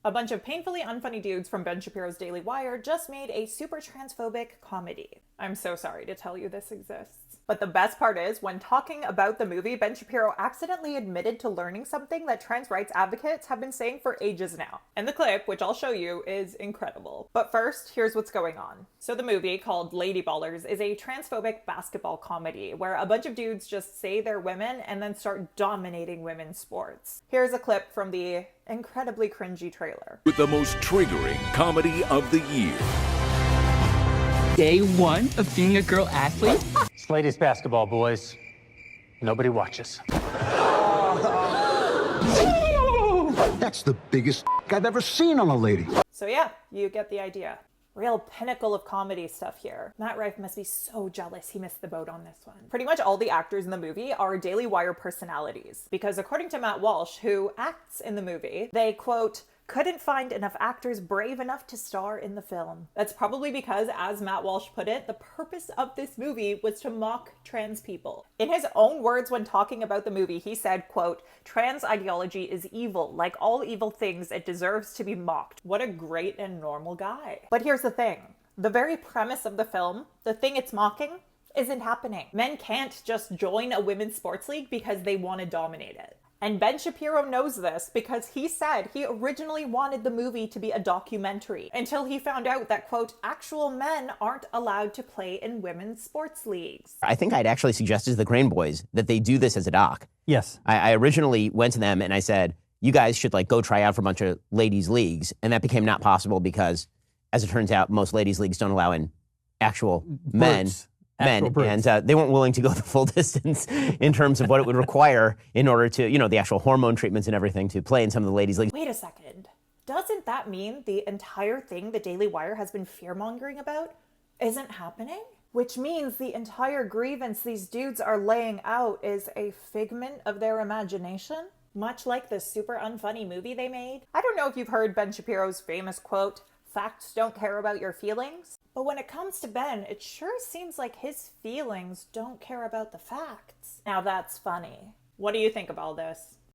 A bunch of painfully unfunny dudes from Ben Shapiro's Daily Wire just made a super transphobic comedy. I'm so sorry to tell you this exists. But the best part is, when talking about the movie, Ben Shapiro accidentally admitted to learning something that trans rights advocates have been saying for ages now. And the clip, which I'll show you, is incredible. But first, here's what's going on. So the movie, called Lady Ballers, is a transphobic basketball comedy where a bunch of dudes just say they're women and then start dominating women's sports. Here's a clip from the incredibly cringy trailer. With the most triggering comedy of the year. Day one of being a girl athlete? It's ladies basketball, boys. Nobody watches. That's the biggest I've ever seen on a lady. So yeah, you get the idea. Real pinnacle of comedy stuff here. Matt Rife must be so jealous he missed the boat on this one. Pretty much all the actors in the movie are Daily Wire personalities, because according to Matt Walsh, who acts in the movie, they, quote, couldn't find enough actors brave enough to star in the film. That's probably because, as Matt Walsh put it, the purpose of this movie was to mock trans people. In his own words when talking about the movie, he said, quote, trans ideology is evil. Like all evil things, it deserves to be mocked. What a great and normal guy. But here's the thing. The very premise of the film, the thing it's mocking, isn't happening. Men can't just join a women's sports league because they want to dominate it. And Ben Shapiro knows this because he said he originally wanted the movie to be a documentary until he found out that, quote, actual men aren't allowed to play in women's sports leagues. I think I'd actually suggested to the Crane Boys that they do this as a doc. Yes. I originally went to them and I said, you guys should go try out for a bunch of ladies' leagues. And that became not possible because, as it turns out, most ladies' leagues don't allow in actual men. And they weren't willing to go the full distance in terms of what it would require in order to, the actual hormone treatments and everything to play in some of the ladies' leagues. Wait a second. Doesn't that mean the entire thing the Daily Wire has been fear-mongering about isn't happening? Which means the entire grievance these dudes are laying out is a figment of their imagination? Much like the super unfunny movie they made? I don't know if you've heard Ben Shapiro's famous quote, facts don't care about your feelings. But when it comes to Ben, it sure seems like his feelings don't care about the facts. Now that's funny. What do you think of all this?